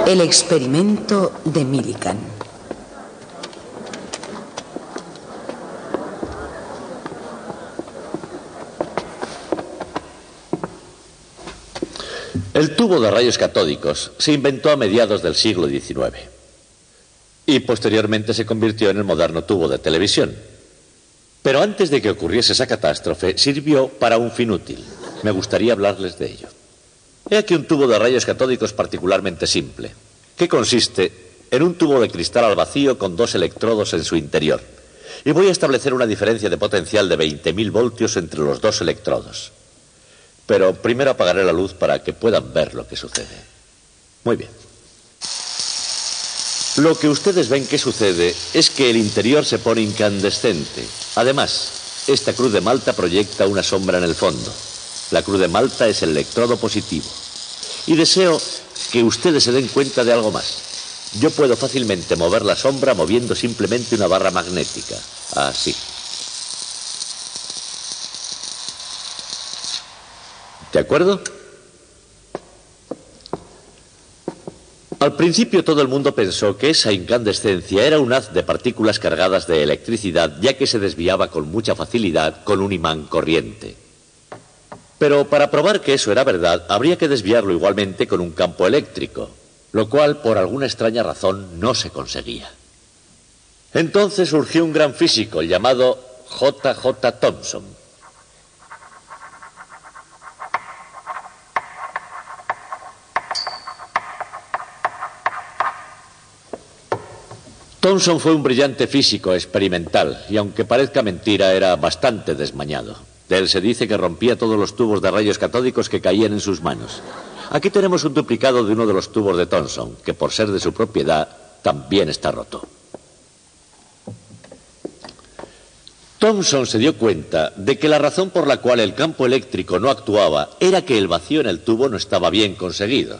El experimento de Millikan. El tubo de rayos catódicos se inventó a mediados del siglo XIX y posteriormente se convirtió en el moderno tubo de televisión. Pero antes de que ocurriese esa catástrofe, sirvió para un fin útil. Me gustaría hablarles de ello. He aquí un tubo de rayos catódicos particularmente simple, que consiste en un tubo de cristal al vacío con dos electrodos en su interior. Y voy a establecer una diferencia de potencial de 20.000 voltios entre los dos electrodos. Pero primero apagaré la luz para que puedan ver lo que sucede. Muy bien. Lo que ustedes ven que sucede es que el interior se pone incandescente. Además, esta cruz de malta proyecta una sombra en el fondo. La cruz de malta es el electrodo positivo. Y deseo que ustedes se den cuenta de algo más. Yo puedo fácilmente mover la sombra moviendo simplemente una barra magnética. Así. ¿De acuerdo? Al principio todo el mundo pensó que esa incandescencia era un haz de partículas cargadas de electricidad, ya que se desviaba con mucha facilidad con un imán corriente. Pero para probar que eso era verdad, habría que desviarlo igualmente con un campo eléctrico, lo cual por alguna extraña razón no se conseguía. Entonces surgió un gran físico llamado J.J. Thomson. Thomson fue un brillante físico experimental y aunque parezca mentira era bastante desmañado. De él se dice que rompía todos los tubos de rayos catódicos que caían en sus manos. Aquí tenemos un duplicado de uno de los tubos de Thomson, que por ser de su propiedad también está roto. Thomson se dio cuenta de que la razón por la cual el campo eléctrico no actuaba era que el vacío en el tubo no estaba bien conseguido.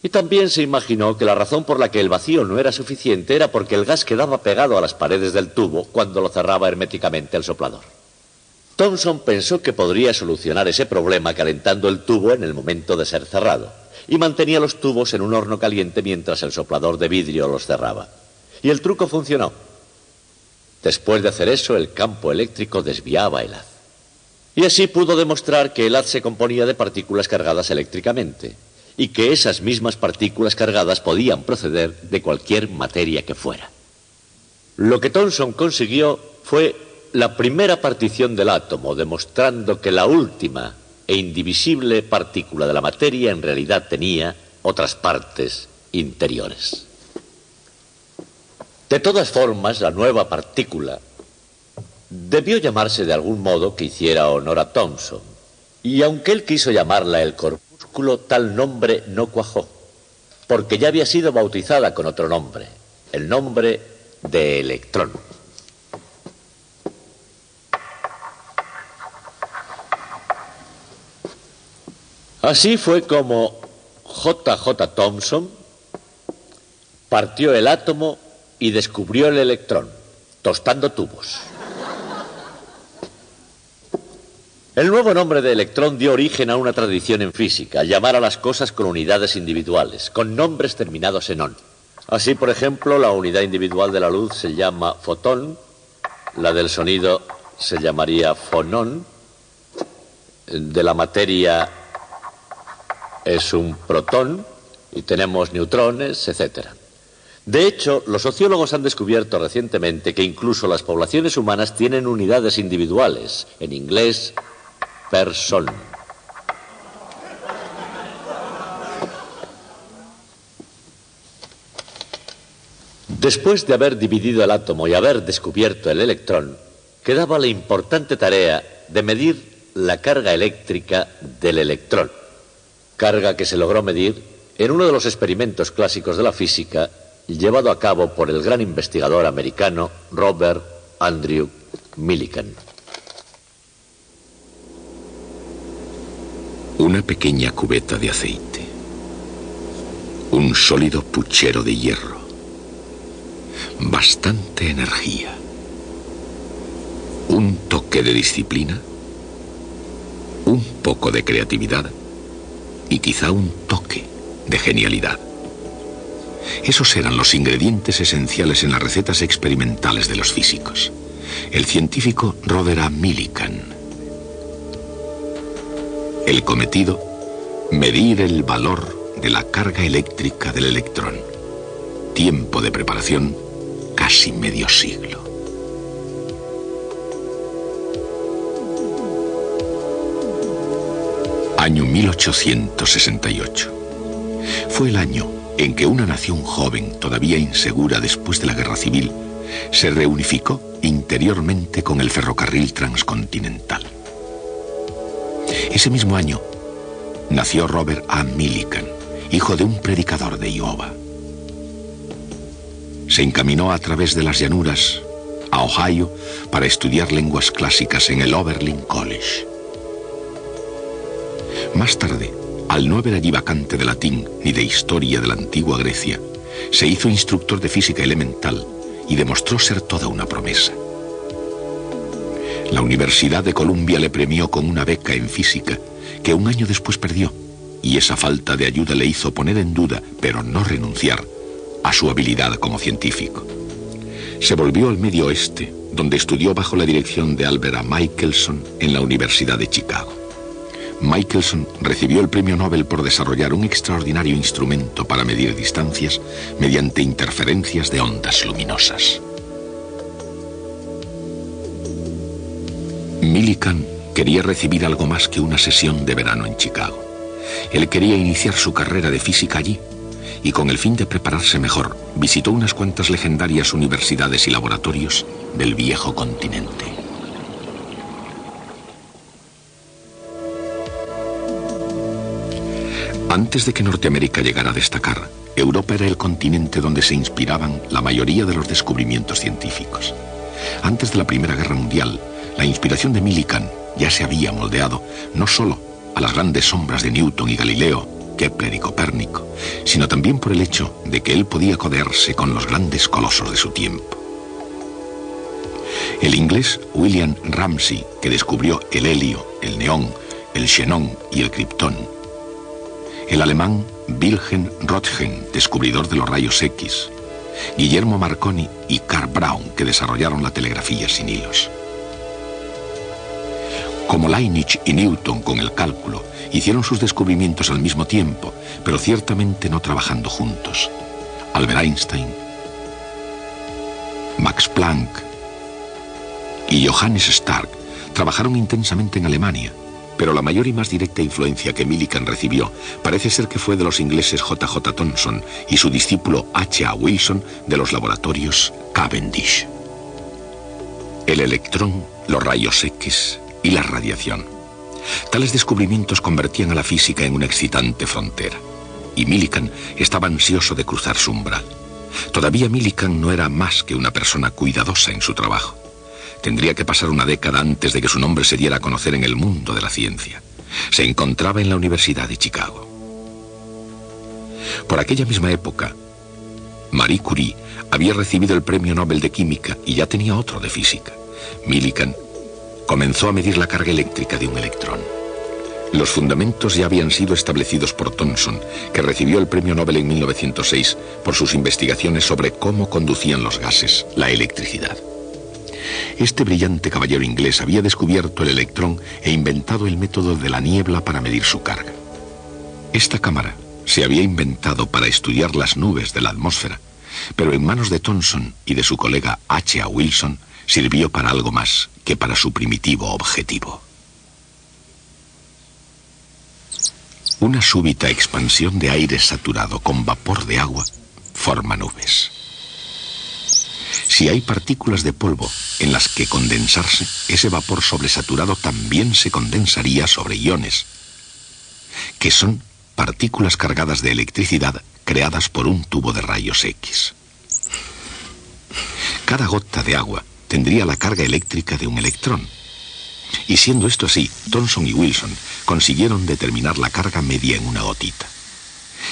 Y también se imaginó que la razón por la que el vacío no era suficiente era porque el gas quedaba pegado a las paredes del tubo cuando lo cerraba herméticamente el soplador. Thomson pensó que podría solucionar ese problema calentando el tubo en el momento de ser cerrado y mantenía los tubos en un horno caliente mientras el soplador de vidrio los cerraba. Y el truco funcionó. Después de hacer eso, el campo eléctrico desviaba el haz. Y así pudo demostrar que el haz se componía de partículas cargadas eléctricamente y que esas mismas partículas cargadas podían proceder de cualquier materia que fuera. Lo que Thomson consiguió fue la primera partición del átomo, demostrando que la última e indivisible partícula de la materia en realidad tenía otras partes interiores. De todas formas, la nueva partícula debió llamarse de algún modo que hiciera honor a Thomson, y aunque él quiso llamarla el corpúsculo, tal nombre no cuajó, porque ya había sido bautizada con otro nombre, el nombre de electrón. Así fue como J.J. Thomson partió el átomo y descubrió el electrón, tostando tubos. El nuevo nombre de electrón dio origen a una tradición en física, llamar a las cosas con unidades individuales, con nombres terminados en on. Así, por ejemplo, la unidad individual de la luz se llama fotón, la del sonido se llamaría fonón, de la materia es un protón y tenemos neutrones, etc. De hecho, los sociólogos han descubierto recientemente que incluso las poblaciones humanas tienen unidades individuales, en inglés, person. Después de haber dividido el átomo y haber descubierto el electrón, quedaba la importante tarea de medir la carga eléctrica del electrón, carga que se logró medir en uno de los experimentos clásicos de la física llevado a cabo por el gran investigador americano Robert Andrew Millikan. Una pequeña cubeta de aceite, un sólido puchero de hierro, bastante energía, un toque de disciplina, un poco de creatividad y quizá un toque de genialidad. Esos eran los ingredientes esenciales en las recetas experimentales de los físicos. El científico Robert A. Millikan. El cometido: medir el valor de la carga eléctrica del electrón. Tiempo de preparación: casi medio siglo. Año 1868. Fue el año en que una nación joven, todavía insegura después de la guerra civil, se reunificó interiormente con el ferrocarril transcontinental. Ese mismo año nació Robert A. Millikan, hijo de un predicador de Iowa. Se encaminó a través de las llanuras a Ohio para estudiar lenguas clásicas en el Oberlin College. Más tarde, al no haber allí vacante de latín ni de historia de la antigua Grecia, se hizo instructor de física elemental y demostró ser toda una promesa. La Universidad de Columbia le premió con una beca en física que un año después perdió, y esa falta de ayuda le hizo poner en duda, pero no renunciar, a su habilidad como científico. Se volvió al Medio Oeste, donde estudió bajo la dirección de Albert A. Michelson en la Universidad de Chicago. Michelson recibió el premio Nobel por desarrollar un extraordinario instrumento para medir distancias mediante interferencias de ondas luminosas. Millikan quería recibir algo más que una sesión de verano en Chicago. Él quería iniciar su carrera de física allí, y con el fin de prepararse mejor, visitó unas cuantas legendarias universidades y laboratorios del viejo continente. Antes de que Norteamérica llegara a destacar, Europa era el continente donde se inspiraban la mayoría de los descubrimientos científicos. Antes de la Primera Guerra Mundial, la inspiración de Millikan ya se había moldeado no solo a las grandes sombras de Newton y Galileo, Kepler y Copérnico, sino también por el hecho de que él podía codearse con los grandes colosos de su tiempo. El inglés William Ramsay, que descubrió el helio, el neón, el xenón y el kriptón. El alemán Wilhelm Röntgen, descubridor de los rayos X. Guillermo Marconi y Karl Braun, que desarrollaron la telegrafía sin hilos. Como Leibniz y Newton con el cálculo, hicieron sus descubrimientos al mismo tiempo, pero ciertamente no trabajando juntos. Albert Einstein, Max Planck y Johannes Stark trabajaron intensamente en Alemania, pero la mayor y más directa influencia que Millikan recibió parece ser que fue de los ingleses J.J. Thomson y su discípulo H.A. Wilson de los laboratorios Cavendish. El electrón, los rayos X y la radiación. Tales descubrimientos convertían a la física en una excitante frontera, y Millikan estaba ansioso de cruzar su umbral. Todavía Millikan no era más que una persona cuidadosa en su trabajo. Tendría que pasar una década antes de que su nombre se diera a conocer en el mundo de la ciencia. Se encontraba en la Universidad de Chicago. Por aquella misma época, Marie Curie había recibido el Premio Nobel de Química y ya tenía otro de Física. Millikan comenzó a medir la carga eléctrica de un electrón. Los fundamentos ya habían sido establecidos por Thomson, que recibió el Premio Nobel en 1906 por sus investigaciones sobre cómo conducían los gases la electricidad. Este brillante caballero inglés había descubierto el electrón e inventado el método de la niebla para medir su carga. Esta cámara se había inventado para estudiar las nubes de la atmósfera, pero en manos de Thomson y de su colega H.A. Wilson sirvió para algo más que para su primitivo objetivo. Una súbita expansión de aire saturado con vapor de agua forma nubes. Si hay partículas de polvo en las que condensarse, ese vapor sobresaturado también se condensaría sobre iones, que son partículas cargadas de electricidad creadas por un tubo de rayos X. Cada gota de agua tendría la carga eléctrica de un electrón. Y siendo esto así, Thomson y Wilson consiguieron determinar la carga media en una gotita.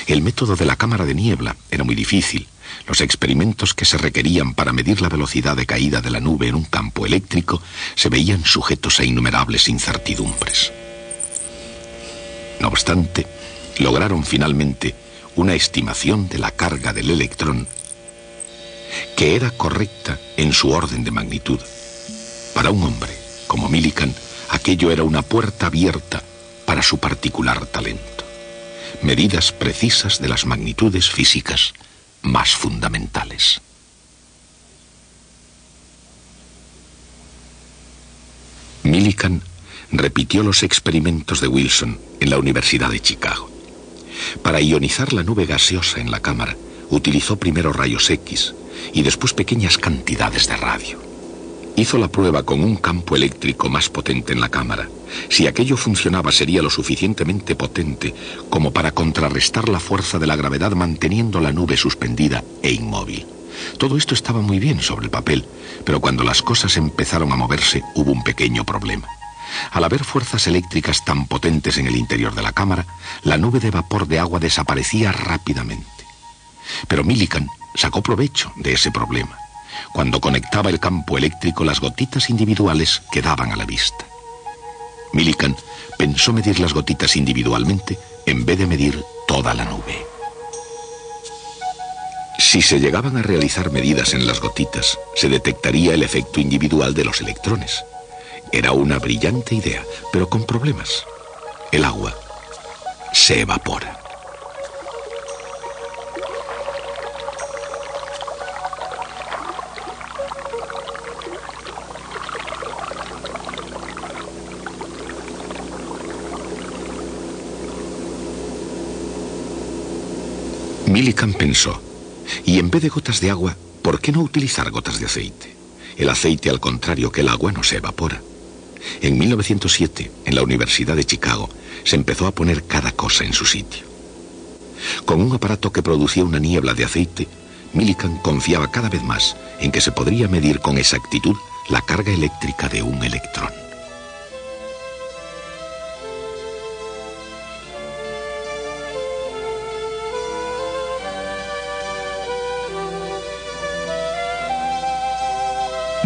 El método de la cámara de niebla era muy difícil. Los experimentos que se requerían para medir la velocidad de caída de la nube en un campo eléctrico se veían sujetos a innumerables incertidumbres. No obstante, lograron finalmente una estimación de la carga del electrón que era correcta en su orden de magnitud. Para un hombre como Millikan, aquello era una puerta abierta para su particular talento. Medidas precisas de las magnitudes físicas más fundamentales. Millikan repitió los experimentos de Wilson en la Universidad de Chicago. Para ionizar la nube gaseosa en la cámara, utilizó primero rayos X y después pequeñas cantidades de radio. Hizo la prueba con un campo eléctrico más potente en la cámara. Si aquello funcionaba, sería lo suficientemente potente como para contrarrestar la fuerza de la gravedad manteniendo la nube suspendida e inmóvil. Todo esto estaba muy bien sobre el papel, pero cuando las cosas empezaron a moverse, hubo un pequeño problema. Al haber fuerzas eléctricas tan potentes en el interior de la cámara, la nube de vapor de agua desaparecía rápidamente. Pero Millikan sacó provecho de ese problema. Cuando conectaba el campo eléctrico, las gotitas individuales quedaban a la vista. Millikan pensó medir las gotitas individualmente en vez de medir toda la nube. Si se llegaban a realizar medidas en las gotitas, se detectaría el efecto individual de los electrones. Era una brillante idea, pero con problemas. El agua se evapora. Millikan pensó, y en vez de gotas de agua, ¿por qué no utilizar gotas de aceite? El aceite, al contrario que el agua, no se evapora. En 1907, en la Universidad de Chicago, se empezó a poner cada cosa en su sitio. Con un aparato que producía una niebla de aceite, Millikan confiaba cada vez más en que se podría medir con exactitud la carga eléctrica de un electrón.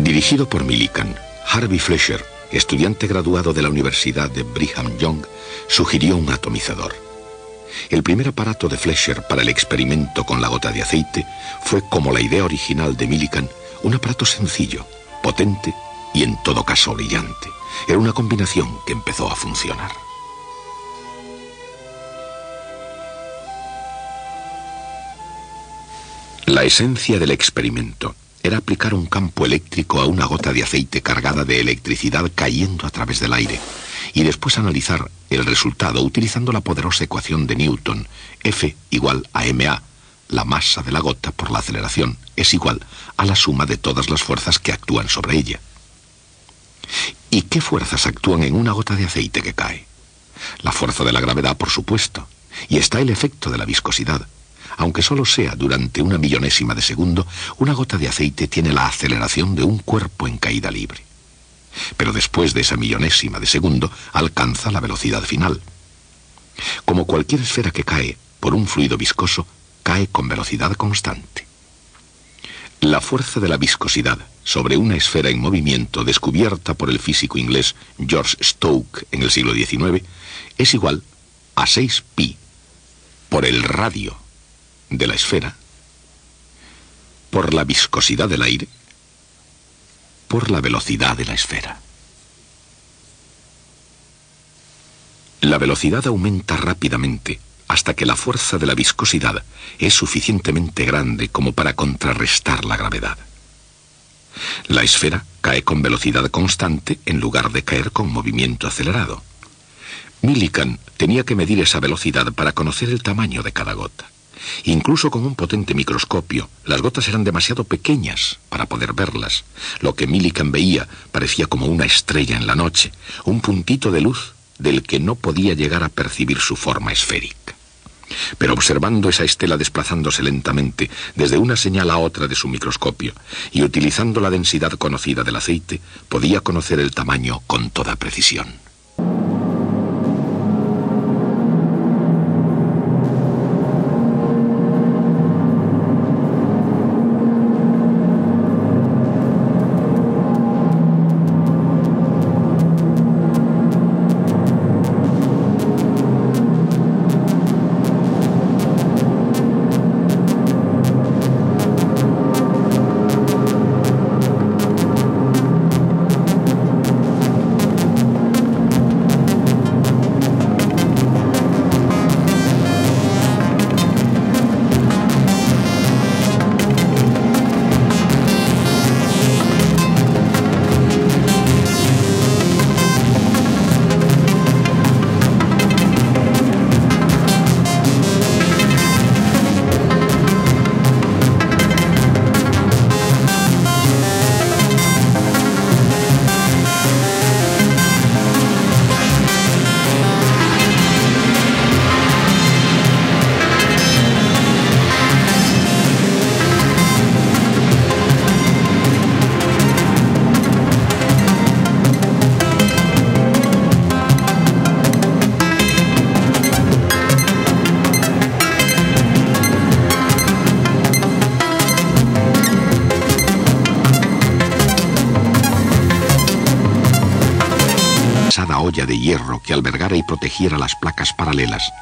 Dirigido por Millikan, Harvey Fletcher, estudiante graduado de la Universidad de Brigham Young, sugirió un atomizador. El primer aparato de Fletcher para el experimento con la gota de aceite fue, como la idea original de Millikan, un aparato sencillo, potente y en todo caso brillante. Era una combinación que empezó a funcionar. La esencia del experimento era aplicar un campo eléctrico a una gota de aceite cargada de electricidad cayendo a través del aire y después analizar el resultado utilizando la poderosa ecuación de Newton. F igual a ma, la masa de la gota por la aceleración, es igual a la suma de todas las fuerzas que actúan sobre ella. ¿Y qué fuerzas actúan en una gota de aceite que cae? La fuerza de la gravedad, por supuesto, y está el efecto de la viscosidad. Aunque solo sea durante una millonésima de segundo, una gota de aceite tiene la aceleración de un cuerpo en caída libre. Pero después de esa millonésima de segundo, alcanza la velocidad final. Como cualquier esfera que cae por un fluido viscoso, cae con velocidad constante. La fuerza de la viscosidad sobre una esfera en movimiento, descubierta por el físico inglés George Stokes en el siglo XIX, es igual a 6pi por el radio de la esfera, por la viscosidad del aire, por la velocidad de la esfera. La velocidad aumenta rápidamente hasta que la fuerza de la viscosidad es suficientemente grande como para contrarrestar la gravedad. La esfera cae con velocidad constante en lugar de caer con movimiento acelerado. Millikan tenía que medir esa velocidad para conocer el tamaño de cada gota. Incluso con un potente microscopio, las gotas eran demasiado pequeñas para poder verlas. Lo que Millikan veía parecía como una estrella en la noche, un puntito de luz del que no podía llegar a percibir su forma esférica. Pero observando esa estela desplazándose lentamente desde una señal a otra de su microscopio y utilizando la densidad conocida del aceite, podía conocer el tamaño con toda precisión. pesada olla de hierro que albergara y protegiera las placas paralelas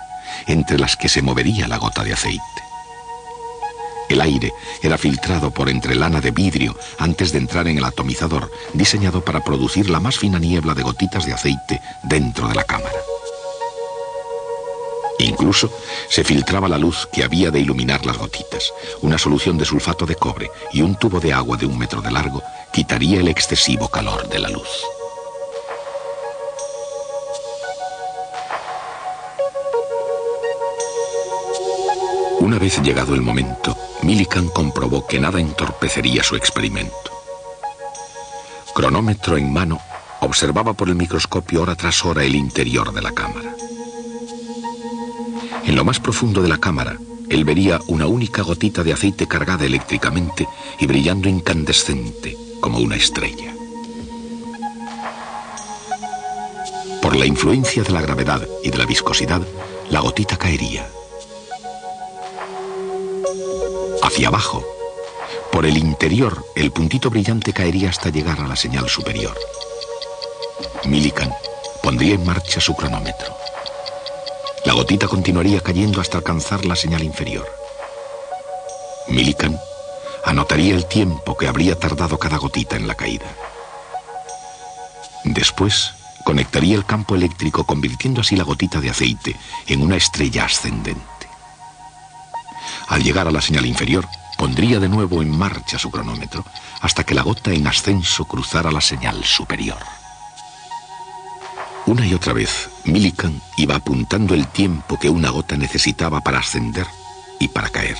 entre las que se movería la gota de aceite. El aire era filtrado por entre lana de vidrio antes de entrar en el atomizador, diseñado para producir la más fina niebla de gotitas de aceite dentro de la cámara. Incluso se filtraba la luz que había de iluminar las gotitas. Una solución de sulfato de cobre y un tubo de agua de 1 metro de largo quitaría el excesivo calor de la luz. Una vez llegado el momento, Millikan comprobó que nada entorpecería su experimento. Cronómetro en mano, observaba por el microscopio hora tras hora el interior de la cámara. En lo más profundo de la cámara, él vería una única gotita de aceite cargada eléctricamente y brillando incandescente como una estrella. Por la influencia de la gravedad y de la viscosidad, la gotita caería. Hacia abajo, por el interior, el puntito brillante caería hasta llegar a la señal superior. Millikan pondría en marcha su cronómetro. La gotita continuaría cayendo hasta alcanzar la señal inferior. Millikan anotaría el tiempo que habría tardado cada gotita en la caída. Después, conectaría el campo eléctrico, convirtiendo así la gotita de aceite en una estrella ascendente. Al llegar a la señal inferior, pondría de nuevo en marcha su cronómetro hasta que la gota en ascenso cruzara la señal superior. Una y otra vez, Millikan iba apuntando el tiempo que una gota necesitaba para ascender y para caer.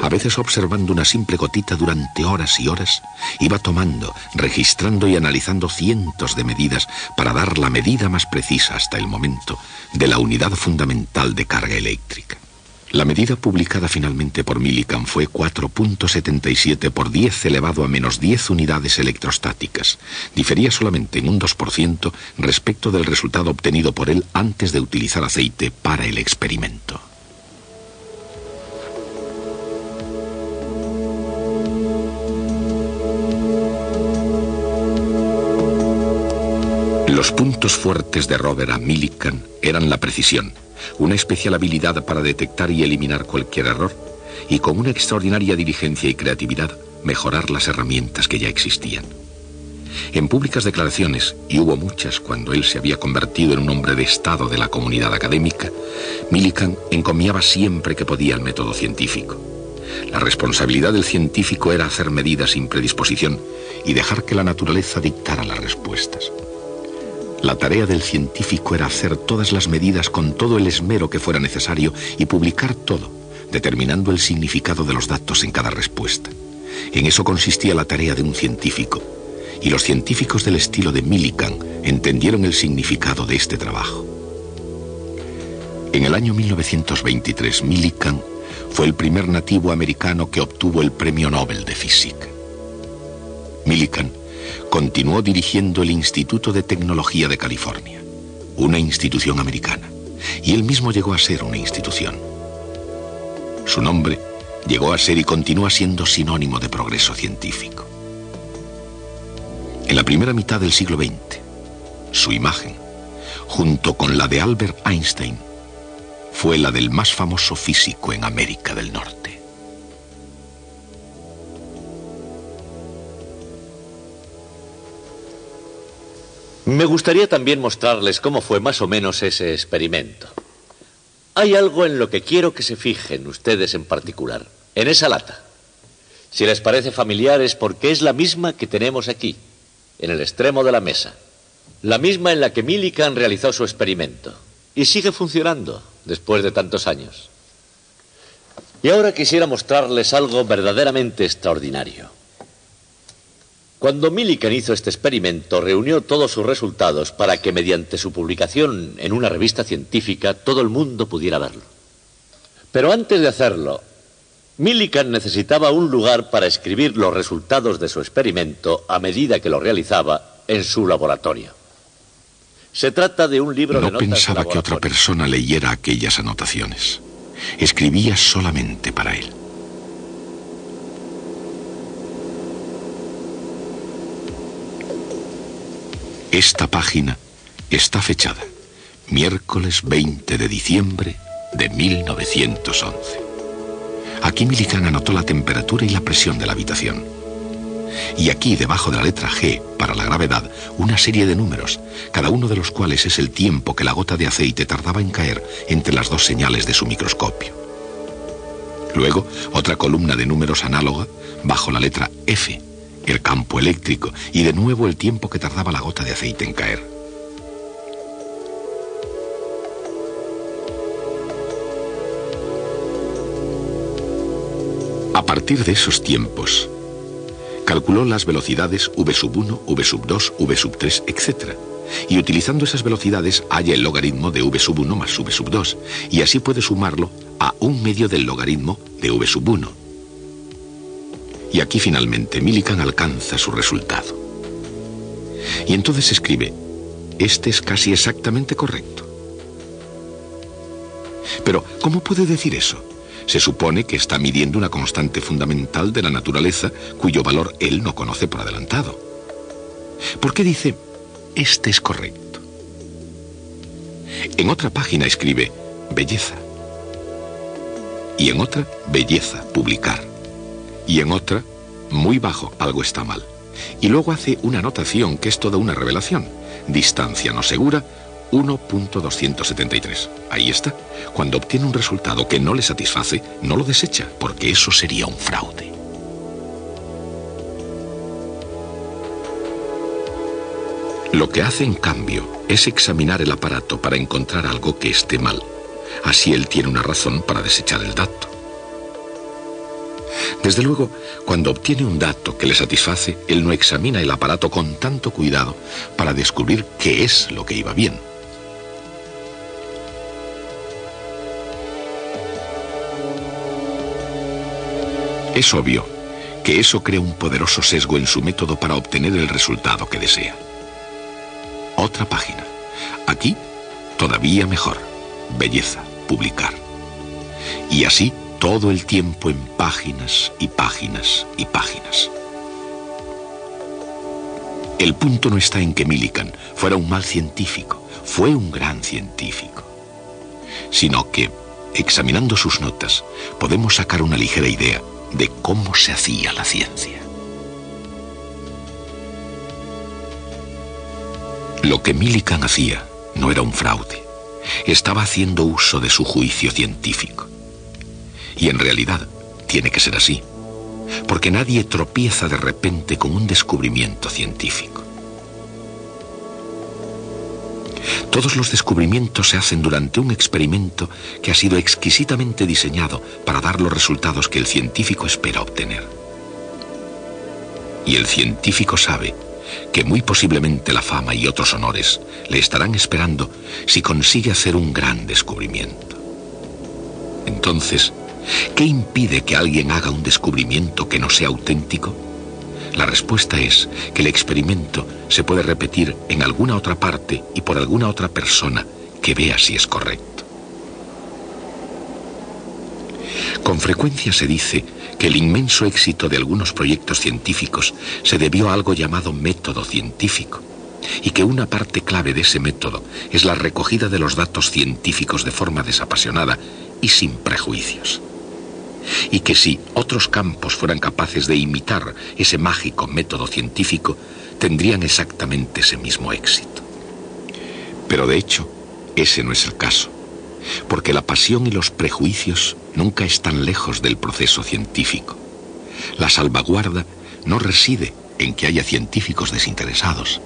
A veces observando una simple gotita durante horas y horas, iba tomando, registrando y analizando cientos de medidas para dar la medida más precisa hasta el momento de la unidad fundamental de carga eléctrica. La medida publicada finalmente por Millikan fue 4.77 por 10 elevado a menos 10 unidades electrostáticas. Difería solamente en un 2% respecto del resultado obtenido por él antes de utilizar aceite para el experimento. Los puntos fuertes de Robert Millikan eran la precisión, una especial habilidad para detectar y eliminar cualquier error, y con una extraordinaria diligencia y creatividad mejorar las herramientas que ya existían. En públicas declaraciones, y hubo muchas cuando él se había convertido en un hombre de estado de la comunidad académica, Millikan encomiaba siempre que podía el método científico. La responsabilidad del científico era hacer medidas sin predisposición y dejar que la naturaleza dictara las respuestas. La tarea del científico era hacer todas las medidas con todo el esmero que fuera necesario y publicar todo, determinando el significado de los datos en cada respuesta. En eso consistía la tarea de un científico, y los científicos del estilo de Millikan entendieron el significado de este trabajo. En el año 1923, Millikan fue el primer nativo americano que obtuvo el Premio Nobel de Física. Millikan continuó dirigiendo el Instituto de Tecnología de California, una institución americana, y él mismo llegó a ser una institución. Su nombre llegó a ser y continúa siendo sinónimo de progreso científico. En la primera mitad del siglo XX, su imagen, junto con la de Albert Einstein, fue la del más famoso físico en América del Norte. Me gustaría también mostrarles cómo fue más o menos ese experimento. Hay algo en lo que quiero que se fijen ustedes en particular, en esa lata. Si les parece familiar es porque es la misma que tenemos aquí, en el extremo de la mesa. La misma en la que Millikan realizó su experimento. Y sigue funcionando después de tantos años. Y ahora quisiera mostrarles algo verdaderamente extraordinario. Cuando Millikan hizo este experimento, reunió todos sus resultados para que mediante su publicación en una revista científica todo el mundo pudiera verlo. Pero antes de hacerlo, Millikan necesitaba un lugar para escribir los resultados de su experimento a medida que lo realizaba en su laboratorio. Se trata de un libro de notas. No pensaba que otra persona leyera aquellas anotaciones. Escribía solamente para él. Esta página Está fechada miércoles 20 de diciembre de 1911. Aquí Millikan anotó la temperatura y la presión de la habitación. Y aquí, debajo de la letra G, para la gravedad, una serie de números, cada uno de los cuales es el tiempo que la gota de aceite tardaba en caer entre las dos señales de su microscopio. Luego, otra columna de números análoga, bajo la letra F, el campo eléctrico, y de nuevo el tiempo que tardaba la gota de aceite en caer. A partir de esos tiempos, calculó las velocidades v1, v2, v3, etc. Y utilizando esas velocidades halla el logaritmo de v1 más v2, y así puede sumarlo a 1/2 del logaritmo de v1. Y aquí finalmente Millikan alcanza su resultado. Y entonces escribe, este es casi exactamente correcto. Pero, ¿cómo puede decir eso? Se supone que está midiendo una constante fundamental de la naturaleza cuyo valor él no conoce por adelantado. ¿Por qué dice, este es correcto? En otra página escribe, belleza. Y en otra, belleza, publicar. Y en otra, muy bajo, algo está mal. Y luego hace una anotación que es toda una revelación. Distancia no segura, 1.273. Ahí está. Cuando obtiene un resultado que no le satisface, no lo desecha, porque eso sería un fraude. Lo que hace, en cambio, es examinar el aparato para encontrar algo que esté mal. Así él tiene una razón para desechar el dato. Desde luego, cuando obtiene un dato que le satisface, él no examina el aparato con tanto cuidado para descubrir qué es lo que iba bien. Es obvio que eso crea un poderoso sesgo en su método para obtener el resultado que desea. Otra página. Aquí, todavía mejor. Belleza, publicar. Y así, todo el tiempo en páginas y páginas y páginas. El punto no está en que Millikan fuera un mal científico, fue un gran científico, sino que, examinando sus notas, podemos sacar una ligera idea de cómo se hacía la ciencia. Lo que Millikan hacía no era un fraude, estaba haciendo uso de su juicio científico. Y en realidad tiene que ser así, porque nadie tropieza de repente con un descubrimiento científico. Todos los descubrimientos se hacen durante un experimento que ha sido exquisitamente diseñado para dar los resultados que el científico espera obtener. Y el científico sabe que muy posiblemente la fama y otros honores le estarán esperando si consigue hacer un gran descubrimiento. Entonces, ¿qué impide que alguien haga un descubrimiento que no sea auténtico? La respuesta es que el experimento se puede repetir en alguna otra parte y por alguna otra persona que vea si es correcto. Con frecuencia se dice que el inmenso éxito de algunos proyectos científicos se debió a algo llamado método científico, y que una parte clave de ese método es la recogida de los datos científicos de forma desapasionada y sin prejuicios. Y que si otros campos fueran capaces de imitar ese mágico método científico, tendrían exactamente ese mismo éxito. Pero de hecho, ese no es el caso, porque la pasión y los prejuicios nunca están lejos del proceso científico. La salvaguarda no reside en que haya científicos desinteresados,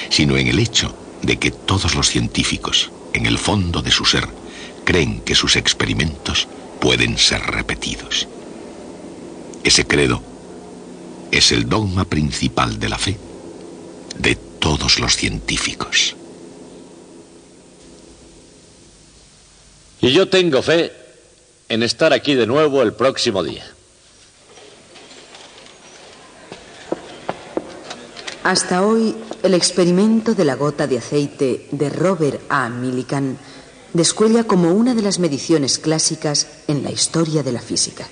sino en el hecho de que todos los científicos, en el fondo de su ser, creen que sus experimentos pueden ser repetidos. Ese credo es el dogma principal de la fe de todos los científicos. Y yo tengo fe en estar aquí de nuevo el próximo día. Hasta hoy, el experimento de la gota de aceite de Robert A. Millikan descuella como una de las mediciones clásicas en la historia de la física.